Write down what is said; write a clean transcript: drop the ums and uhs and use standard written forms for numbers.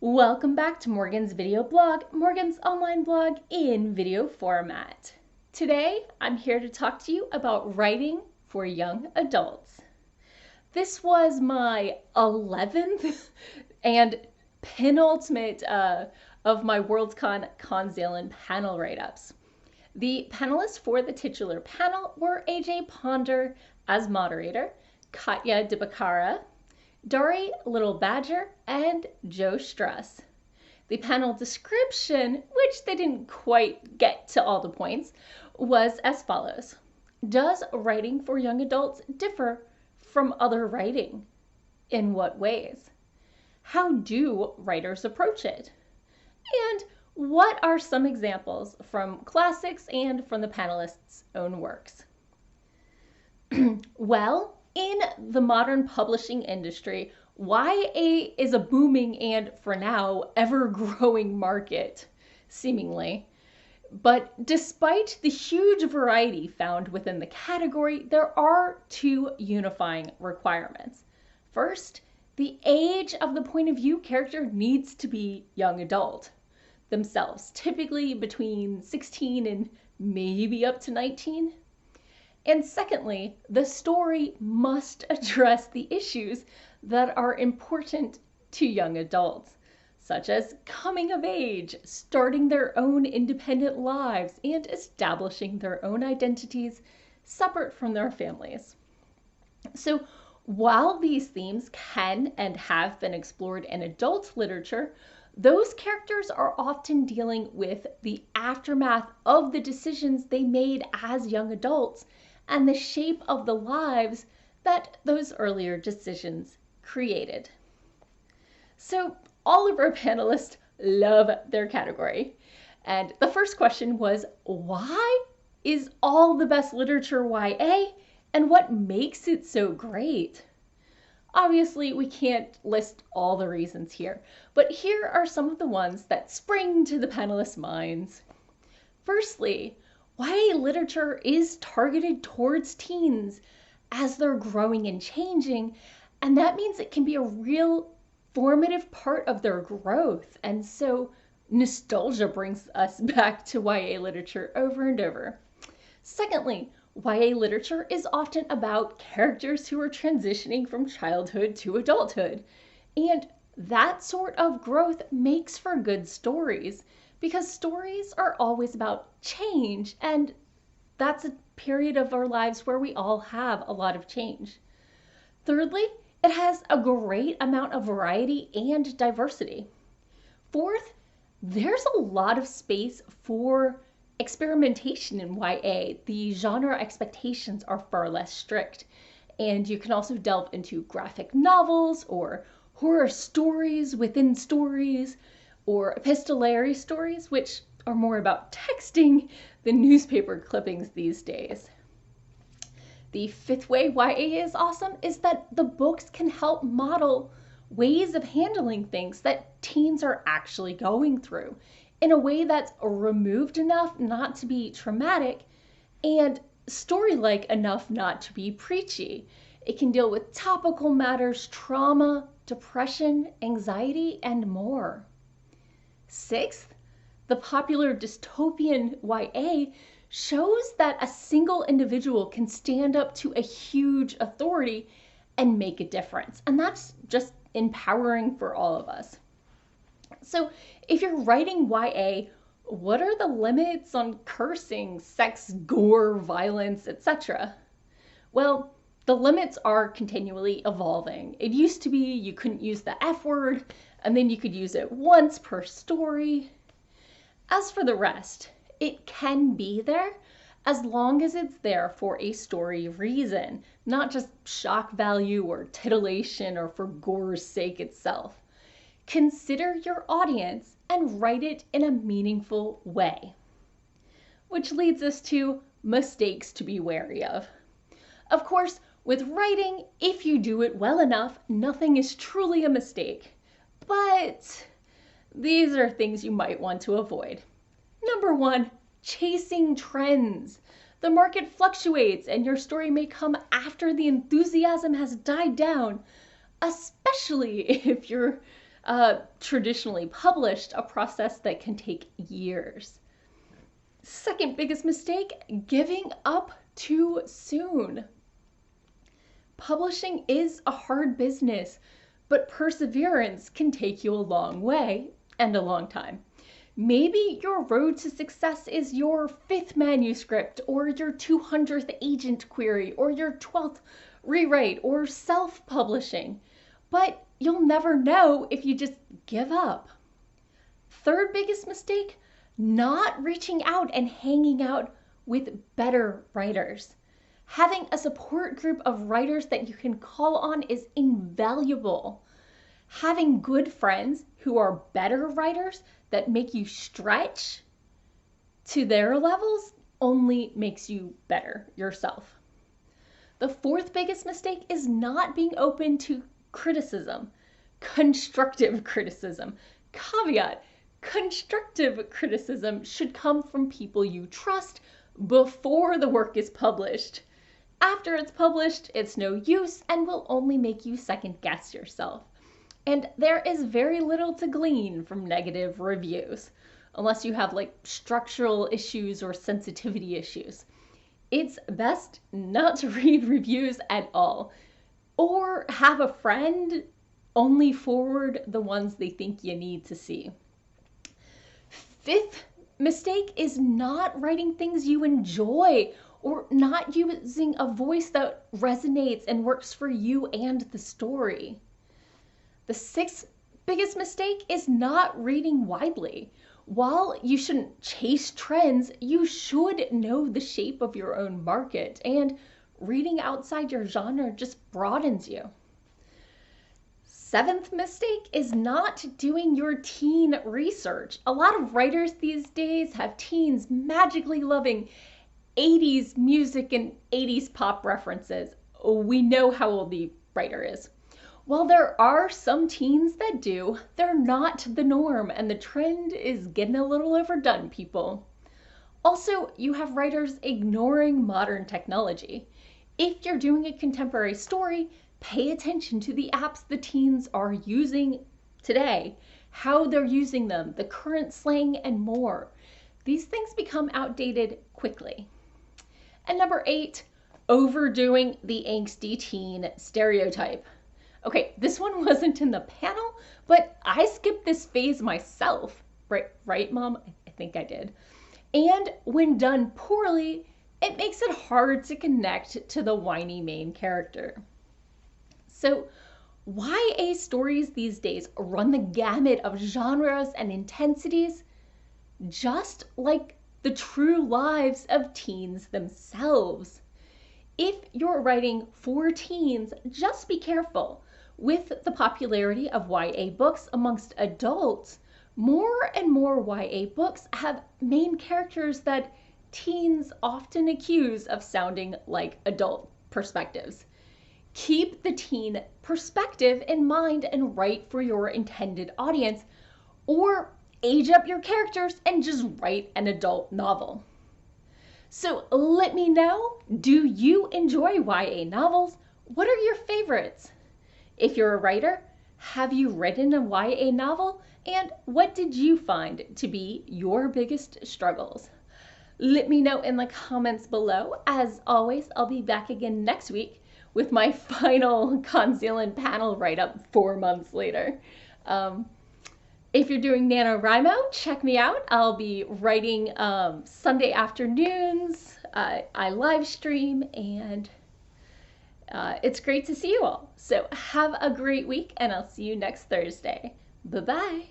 Welcome back to Morgan's video blog, Morgan's online blog in video format. Today, I'm here to talk to you about writing for young adults. This was my 11th and penultimate of my WorldCon Conzalen panel write-ups. The panelists for the titular panel were AJ Ponder as moderator, Katya Dibakara, DARCIE Little Badger, and Joe Struss. The panel description, which they didn't quite get to all the points, was as follows. Does writing for young adults differ from other writing? In what ways? How do writers approach it? And what are some examples from classics and from the panelists' own works? Well, in the modern publishing industry, YA is a booming and, for now, ever-growing market, seemingly. But despite the huge variety found within the category, there are two unifying requirements. First, the age of the point of view character needs to be young adult themselves, typically between 16 and maybe up to 19. And secondly, the story must address the issues that are important to young adults, such as coming of age, starting their own independent lives, and establishing their own identities separate from their families. So while these themes can and have been explored in adult literature, those characters are often dealing with the aftermath of the decisions they made as young adults and the shape of the lives that those earlier decisions created. So all of our panelists love their category. And the first question was, why is all the best literature YA, and what makes it so great? Obviously, we can't list all the reasons here, but here are some of the ones that spring to the panelists' minds. Firstly, YA literature is targeted towards teens as they're growing and changing, and that means it can be a real formative part of their growth. And so nostalgia brings us back to YA literature over and over. Secondly, YA literature is often about characters who are transitioning from childhood to adulthood. And that sort of growth makes for good stories, because stories are always about change, and that's a period of our lives where we all have a lot of change. Thirdly, it has a great amount of variety and diversity. Fourth, there's a lot of space for experimentation in YA. The genre expectations are far less strict, and you can also delve into graphic novels or horror stories within stories, or epistolary stories, which are more about texting than newspaper clippings these days. The fifth way YA is awesome is that the books can help model ways of handling things that teens are actually going through in a way that's removed enough not to be traumatic and story-like enough not to be preachy. It can deal with topical matters, trauma, depression, anxiety, and more. Sixth, the popular dystopian YA shows that a single individual can stand up to a huge authority and make a difference. And that's just empowering for all of us. So if you're writing YA, what are the limits on cursing, sex, gore, violence, etc.? Well, the limits are continually evolving. It used to be you couldn't use the F word, and then you could use it once per story. As for the rest, it can be there as long as it's there for a story reason, not just shock value or titillation or for gore's sake itself. Consider your audience and write it in a meaningful way. Which leads us to mistakes to be wary of. Of course, with writing, if you do it well enough, nothing is truly a mistake. But these are things you might want to avoid. Number one, chasing trends. The market fluctuates and your story may come after the enthusiasm has died down, especially if you're traditionally published, a process that can take years. Second biggest mistake, giving up too soon. Publishing is a hard business, but perseverance can take you a long way and a long time. Maybe your road to success is your 5th manuscript, or your 200th agent query, or your 12th rewrite, or self-publishing. But you'll never know if you just give up. Third biggest mistake, not reaching out and hanging out with better writers. Having a support group of writers that you can call on is invaluable. Having good friends who are better writers that make you stretch to their levels only makes you better yourself. The fourth biggest mistake is not being open to criticism, constructive criticism. Caveat, constructive criticism should come from people you trust before the work is published. After it's published, it's no use and will only make you second guess yourself. And there is very little to glean from negative reviews, unless you have like structural issues or sensitivity issues. It's best not to read reviews at all, or have a friend only forward the ones they think you need to see. Fifth mistake is not writing things you enjoy, or not using a voice that resonates and works for you and the story. The sixth biggest mistake is not reading widely. While you shouldn't chase trends, you should know the shape of your own market, and reading outside your genre just broadens you. Seventh mistake is not doing your teen research. A lot of writers these days have teens magically loving 80s music and 80s pop references. We know how old the writer is. While there are some teens that do, they're not the norm, and the trend is getting a little overdone, people. Also, you have writers ignoring modern technology. If you're doing a contemporary story, pay attention to the apps the teens are using today, how they're using them, the current slang, and more. These things become outdated quickly. And number 8, overdoing the angsty teen stereotype. Okay, this one wasn't in the panel, but I skipped this phase myself. Right, Mom? I think I did. And when done poorly, it makes it hard to connect to the whiny main character. So, YA stories these days run the gamut of genres and intensities, just like the true lives of teens themselves. If you're writing for teens, just be careful. With the popularity of YA books amongst adults, more and more YA books have main characters that teens often accuse of sounding like adult perspectives. Keep the teen perspective in mind and write for your intended audience, or age up your characters and just write an adult novel. So let me know, do you enjoy YA novels? What are your favorites? If you're a writer, have you written a YA novel? And what did you find to be your biggest struggles? Let me know in the comments below. As always, I'll be back again next week with my final Conceal panel write-up 4 months later. If you're doing NaNoWriMo, check me out. I'll be writing Sunday afternoons. I live stream, and it's great to see you all. So have a great week, and I'll see you next Thursday. Bye-bye.